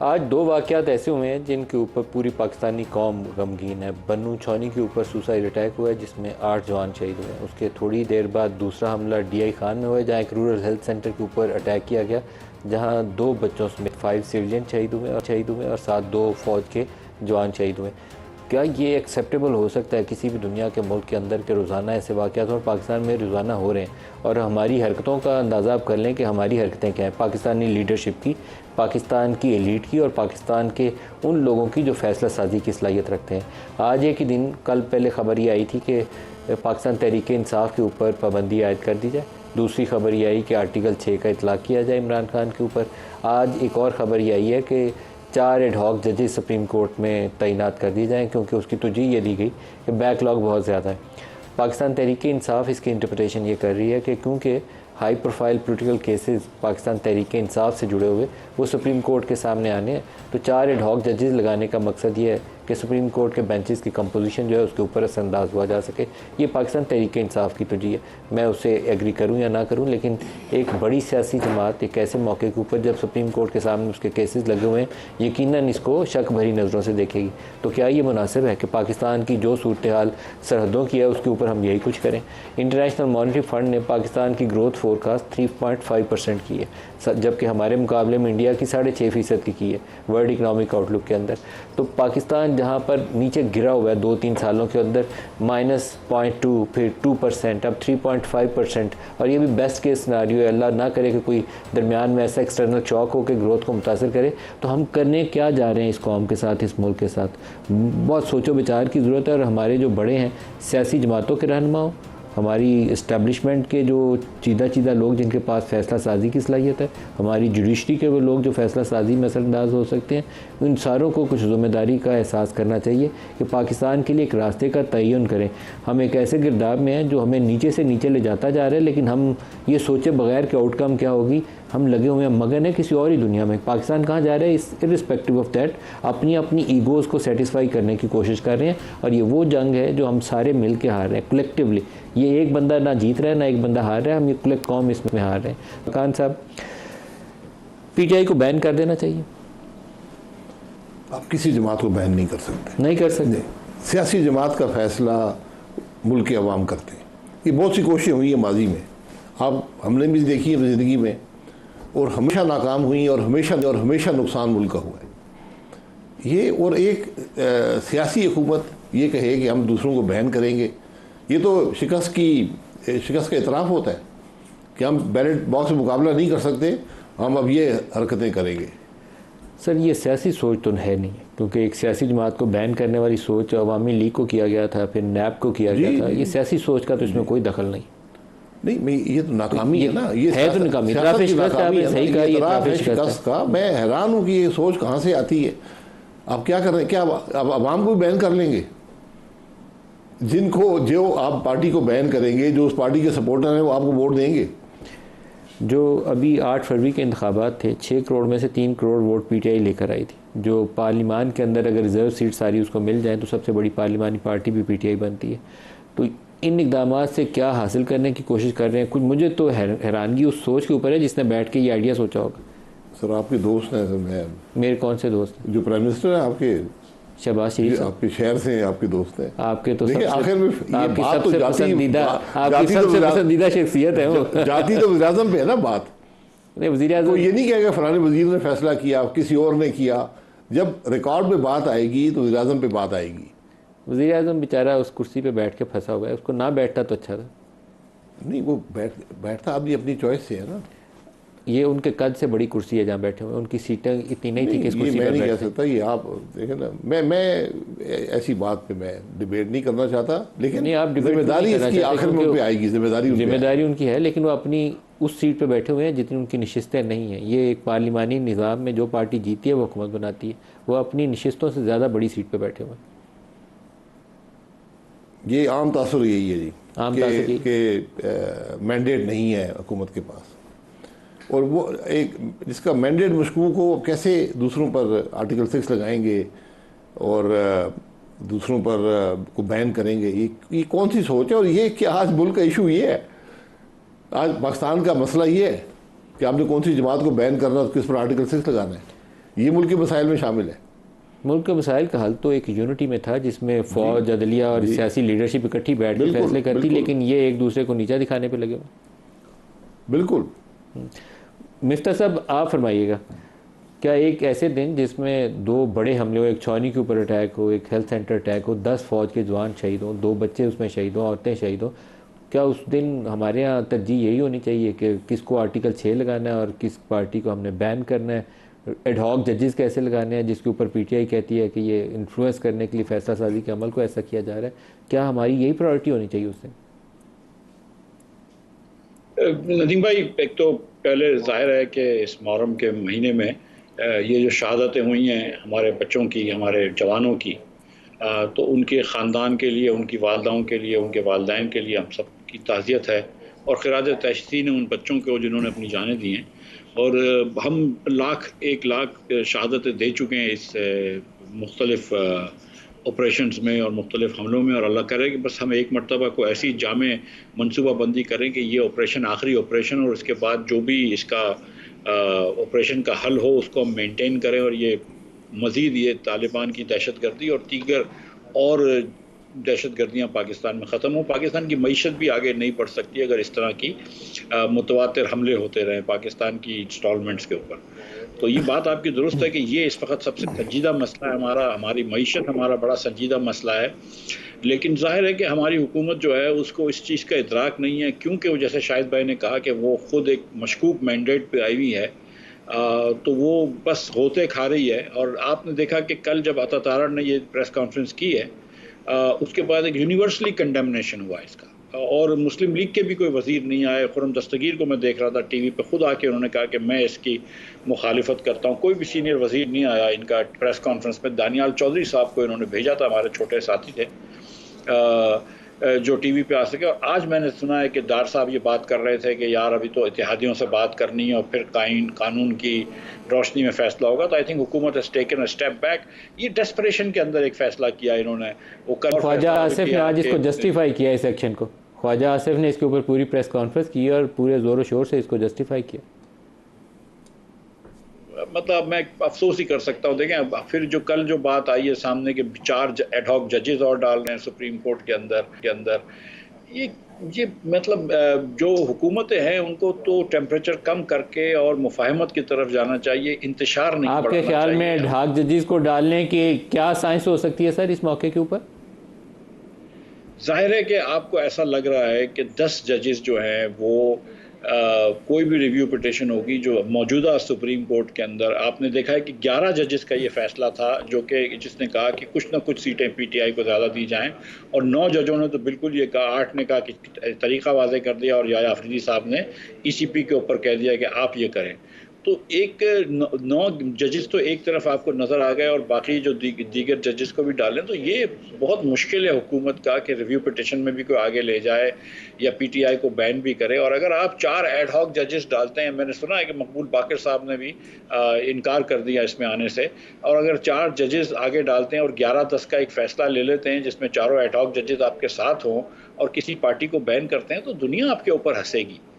आज दो वाक़यात ऐसे हुए हैं जिनके ऊपर पूरी पाकिस्तानी कौम गमगीन है। बन्नू छौनी के ऊपर सुसाइड अटैक हुआ है जिसमें 8 जवान शहीद हुए हैं। उसके थोड़ी देर बाद दूसरा हमला DI खान में हुआ जहाँ एक रूरल हेल्थ सेंटर के ऊपर अटैक किया गया, जहाँ 2 बच्चों समेत 5 सिविलियन शहीद हुए और साथ 2 फ़ौज के जवान शहीद हुए। क्या ये एक्सेप्टेबल हो सकता है किसी भी दुनिया के मुल्क के अंदर के रोज़ाना ऐसे वाक़यात और पाकिस्तान में रोज़ाना हो रहे हैं? और हमारी हरकतों का अंदाज़ा आप कर लें कि हमारी हरकतें क्या हैं, पाकिस्तानी लीडरशिप की, पाकिस्तान की एलीट की और पाकिस्तान के उन लोगों की जो फ़ैसला साजी की सलाहियत रखते हैं। आज एक ही दिन, कल पहले ख़बर ये आई थी कि पाकिस्तान तहरीक इंसाफ के ऊपर पाबंदी आयद कर दी जाए। दूसरी खबर ये आई कि आर्टिकल 6 का इतलाक़ किया जाए इमरान खान के ऊपर। आज एक और ख़बर ये आई है कि 4 एडहॉक जजेस सुप्रीम कोर्ट में तैनात कर दिए जाएँ, क्योंकि उसकी तरजीह ये दी गई कि बैकलॉग बहुत ज़्यादा है। पाकिस्तान तहरीक इंसाफ इसकी इंटरप्रिटेशन ये कर रही है कि क्योंकि high profile political cases Pakistan Tehreek Insaf से जुड़े हुए वो सुप्रीम कोर्ट के सामने आने हैं, तो 4 एडहॉक जजेस लगाने का मकसद ये है कि सुप्रीम कोर्ट के बेंचेस की कंपोजिशन जो है उसके ऊपर असरअंदाज हुआ जा सके। ये पाकिस्तान तहरीक इंसाफ की तरजीह है। मैं उससे एग्री करूँ या ना करूँ, लेकिन एक बड़ी सियासी जमात एक ऐसे मौके के ऊपर जब सुप्रीम कोर्ट के सामने उसके केसेस लगे हुए हैं, यकीनन इसको शक भरी नज़रों से देखेगी। तो क्या ये मुनासिब है कि पाकिस्तान की जो सूरत हाल सरहदों की है उसके ऊपर हम यही कुछ करें? इंटरनेशनल मॉनिटरी फंड ने पाकिस्तान की ग्रोथ फोरकास्ट 3.5% की है, जबकि हमारे मुकाबले में इंडिया की 6.5% की है वर्ल्ड इकनॉमिक आउटलुक के अंदर। तो पाकिस्तान जहाँ पर नीचे गिरा हुआ है 2-3 सालों के अंदर -0.2, फिर 2%, अब 3.5%, और ये भी बेस्ट केस सिनेरियो है। अल्लाह ना करे कि कोई दरमियान में ऐसा एक्सटर्नल शॉक हो के ग्रोथ को मुतासर करे। तो हम करने क्या जा रहे हैं इस कौम के साथ, इस मुल्क के साथ? बहुत सोचो विचार की ज़रूरत है। और हमारे जो बड़े हैं, सियासी जमातों के रहनुमा, हमारी इस्टेब्लिशमेंट के जो चीदा लोग जिनके पास फ़ैसला साजी की सलाहियत है, हमारी जुडिशरी के वो लोग जो फ़ैसला साजी में असरअंदाज हो सकते हैं, उन सारों को कुछ ज़िम्मेदारी का एहसास करना चाहिए कि पाकिस्तान के लिए एक रास्ते का तयन करें। हम एक ऐसे गिरदाब में हैं जो हमें नीचे से नीचे ले जाता जा रहा है, लेकिन हम ये सोचे बगैर कि आउटकम क्या होगी, हम लगे हुए हैं मगन है किसी और ही दुनिया में। पाकिस्तान कहाँ जा रहा है, इस इर्रिस्पेक्टिव ऑफ दैट अपनी ईगोज़ को सेटिस्फाई करने की कोशिश कर रहे हैं। और ये वो जंग है जो हम सारे मिल के हार रहे हैं कलेक्टिवली। ये एक बंदा ना जीत रहा है ना एक बंदा हार रहा है, हम ये कलेक्ट कौम इसमें हार रहे हैं। खान साहब, PTI को बैन कर देना चाहिए। आप किसी जमात को बैन नहीं कर सकते। नहीं कर सकते। सियासी जमात का फैसला मुल्क के अवाम करते हैं। ये बहुत सी कोशिशें हुई हैं माजी में, आप हमने भी देखी है ज़िंदगी में, और हमेशा नाकाम हुई और हमेशा नुकसान मुल्क का हुआ है। ये और एक सियासी हुकूमत ये कहे कि हम दूसरों को बैन करेंगे, ये तो शिकस्त का इतराफ़ होता है कि हम बैलेट बॉक्स में मुकाबला नहीं कर सकते, हम अब ये हरकतें करेंगे। सर, ये सियासी सोच तो है नहीं, क्योंकि एक सियासी जमात को बैन करने वाली सोच अवामी लीग को किया गया था, फिर NAP को किया गया था। ये सियासी सोच का तो इसमें कोई दखल नहीं। नहीं, ये तो नाकामी है ना, ये है तो नाकामी। सही कहा, शिकस्त का। मैं हैरान हूँ कि ये सोच कहाँ से आती है। आप क्या कर रहे हैं? क्या अब अवाम को भी बैन कर लेंगे? जिनको जो आप पार्टी को बैन करेंगे, जो उस पार्टी के सपोर्टर हैं, वो आपको वोट देंगे। जो अभी 8 फरवरी के इंतखाबात थे, 6 करोड़ में से 3 करोड़ वोट PTI लेकर आई थी। जो पार्लिमान के अंदर अगर रिजर्व सीट सारी उसको मिल जाए तो सबसे बड़ी पार्लिमानी पार्टी भी PTI बनती है। तो इन इकदाम से क्या हासिल करने की कोशिश कर रहे हैं कुछ, मुझे तो हैरानगी उस सोच के ऊपर है जिसने बैठ के ये आइडिया सोचा होगा। सर, आपके दोस्त हैं सर? मेरे कौन से दोस्त? जो प्राइम मिनिस्टर हैं आपके, शहबाज शरीफ, आपके शहर से आपके दोस्त हैं। आपके तो आखिर में आपकी सबसे पसंदीदा शख्सियत है वो। जाती तो वज़ीर आज़म पे है ना बात। नहीं, वज़ीर आज़म ये नहीं कहेगा फलाने वज़ीर ने फैसला किया, किसी और ने किया। जब रिकॉर्ड पे बात आएगी तो वज़ीर आज़म पे बात आएगी। वज़ीर आज़म बेचारा उस कुर्सी पे बैठ के फंसा हुआ है, उसको ना बैठता तो अच्छा था। नहीं, वो बैठता आदमी अपनी चॉइस से है ना। ये उनके कद से बड़ी कुर्सी है जहाँ बैठे हुए, उनकी सीटें इतनी नहीं थी कि इस कुर्सी मैं पर नहीं कह सकता। ये आप देखें ना, मैं ऐसी बात पे मैं डिबेट नहीं करना चाहता, लेकिन नहीं, आप जिम्मेदारी इसकी आखिर में उन पे आएगी। जिम्मेदारी उनकी है, लेकिन वो अपनी उस सीट पे बैठे हुए हैं जितनी उनकी नशिस्तें नहीं हैं। ये एक पार्लिमानी निज़ाम में जो पार्टी जीती है वो हुकूमत बनाती है, वो अपनी नशिस्तों से ज़्यादा बड़ी सीट पर बैठे हुए हैं। ये आम तासुर यही है जी, आम कि मैंडेट नहीं है हुकूमत के पास, और वो एक जिसका मैंडेट मशकूक हो, कैसे दूसरों पर आर्टिकल 6 लगाएंगे और दूसरों पर को बैन करेंगे। ये कौन सी सोच है? और ये कि आज मुल्क का इशू ये है, आज पाकिस्तान का मसला ये है कि आपने कौन सी जमात को बैन करना, किस पर आर्टिकल 6 लगाना है। ये मुल्क के मसाइल में शामिल है। मुल्क के मसाइल का हल तो एक यूनिटी में था, जिसमें फौज, अदलिया और सियासी लीडरशिप इकट्ठी बैठ के बिल्कुल, फैसले करती, बिल्कुल। लेकिन ये एक दूसरे को नीचा दिखाने पे लगे हुए। बिल्कुल। मिफ्ता साहब, आप फरमाइएगा, क्या एक ऐसे दिन जिसमें 2 बड़े हमले हो, एक छावनी के ऊपर अटैक हो, एक हेल्थ सेंटर अटैक हो, 10 फौज के जवान शहीद हों, 2 बच्चे उसमें शहीद हों, औरतें शहीद हों, क्या उस दिन हमारे यहाँ तरजीह यही होनी चाहिए कि किसको आर्टिकल 6 लगाना है और किस पार्टी को हमने बैन करना है? एडहॉक जजेस कैसे लगाने हैं, जिसके ऊपर पीटीआई कहती है कि ये इन्फ्लुएंस करने के लिए फैसला साजी के अमल को ऐसा किया जा रहा है? क्या हमारी यही प्रायोरिटी होनी चाहिए उस दिन? नदीम भाई, एक तो पहले जाहिर है कि इस मुहर्रम के महीने में ये जो शहादतें हुई हैं हमारे बच्चों की, हमारे जवानों की, तो उनके ख़ानदान के लिए, उनकी वालदाओं के लिए, उनके वालदैन के लिए हम सब की ताज़ियत है और खिराज तहसीन है उन बच्चों को जिन्होंने अपनी जानें दी हैं। और हम 1 लाख शहादतें दे चुके हैं इस मुख्तलिफ़ ऑपरेशंस में और मुख्तलिफ़ हमलों में, और अल्लाह करे कि बस हम एक मरतबा को ऐसी जामे मनसूबाबंदी करें कि ये ऑपरेशन आखिरी ऑपरेशन, और उसके बाद जो भी इसका ऑपरेशन का हल हो उसको हम मेंटेन करें, और ये मज़ीद ये तालिबान की दहशतगर्दी और दीगर और दहशतगर्दियाँ पाकिस्तान में ख़त्म हो। पाकिस्तान की मईशत भी आगे नहीं बढ़ सकती अगर इस तरह की मुतवातिर हमले होते रहें पाकिस्तान की इंस्टॉलमेंट्स के ऊपर। तो ये बात आपकी दुरुस्त है कि ये इस वक्त सबसे संजीदा मसला है हमारा, हमारी मईशत हमारा बड़ा संजीदा मसला है। लेकिन ज़ाहिर है कि हमारी हुकूमत जो है उसको इस चीज़ का इदराक नहीं है, क्योंकि वो जैसे शाहिद भाई ने कहा कि वो ख़ुद एक मशकूक मैंडेट पे आई हुई है, तो वो बस होते खा रही है। और आपने देखा कि कल जब अता तारड़ ने ये प्रेस कॉन्फ्रेंस की है, उसके बाद एक यूनिवर्सली कंडेमनेशन हुआ इसका, और मुस्लिम लीग के भी कोई वज़ीर नहीं आए। खुर्रम दस्तगीर को मैं देख रहा था टीवी पे, खुद आके उन्होंने कहा कि मैं इसकी मुखालिफत करता हूँ। कोई भी सीनियर वज़ीर नहीं आया इनका प्रेस कॉन्फ्रेंस में। दानियाल चौधरी साहब को इन्होंने भेजा था, हमारे छोटे साथी थे जो टीवी पे आ सके। और आज मैंने सुना है कि डार साहब ये बात कर रहे थे कि यार अभी तो इत्तेहादियों से बात करनी है और फिर कानून की रोशनी में फैसला होगा। तो आई थिंक हुकूमत has taken a step back. ये डेस्परेशन के अंदर एक फ़ैसला किया इन्होंने। वो कल ख्वाजा आसिफ ने आज इसको जस्टिफाई किया, इस एक्शन को। ख्वाजा आसिफ ने इसके ऊपर पूरी प्रेस कॉन्फ्रेंस की और पूरे ज़ोर शोर से इसको जस्टिफाई किया। मतलब मैं अफसोस ही कर सकता हूँ। देखें, फिर जो कल जो बात आई है सामने के 4 एडहॉक जजेस और डाल रहे हैं सुप्रीम कोर्ट के अंदर, ये मतलब जो हुकूमतें हैं उनको तो टेम्परेचर कम करके और मुफाहमत की तरफ जाना चाहिए, इंतशार नहीं बढ़ाना चाहिए। आपके ख्याल में एडहॉक जजेस को डालने की क्या साइंस हो सकती है सर इस मौके के ऊपर? जाहिर है कि आपको ऐसा लग रहा है कि 10 जजेस जो हैं वो कोई भी रिव्यू पिटिशन होगी जो मौजूदा सुप्रीम कोर्ट के अंदर, आपने देखा है कि 11 जजेस का ये फैसला था जो कि जिसने कहा कि कुछ ना कुछ सीटें पीटीआई को ज़्यादा दी जाएं, और 9 जजों ने तो बिल्कुल ये कहा, 8 ने कहा कि तरीक़ा वाज़े कर दिया, और याया अफरीदी साहब ने ईसीपी के ऊपर कह दिया कि आप ये करें। तो 9 जजेस तो एक तरफ आपको नज़र आ गए और बाकी जो दीगर जजेस को भी डालें, तो ये बहुत मुश्किल है हुकूमत का कि रिव्यू पिटिशन में भी कोई आगे ले जाए या पीटीआई को बैन भी करे। और अगर आप 4 एडहॉक जजेस डालते हैं, मैंने सुना है कि मकबूल बाकर साहब ने भी इनकार कर दिया इसमें आने से, और अगर 4 जजेस आगे डालते हैं और 11-10 का एक फ़ैसला ले लेते हैं जिसमें चारों एडहॉक जजेस आपके साथ हों और किसी पार्टी को बैन करते हैं, तो दुनिया आपके ऊपर हंसेगी।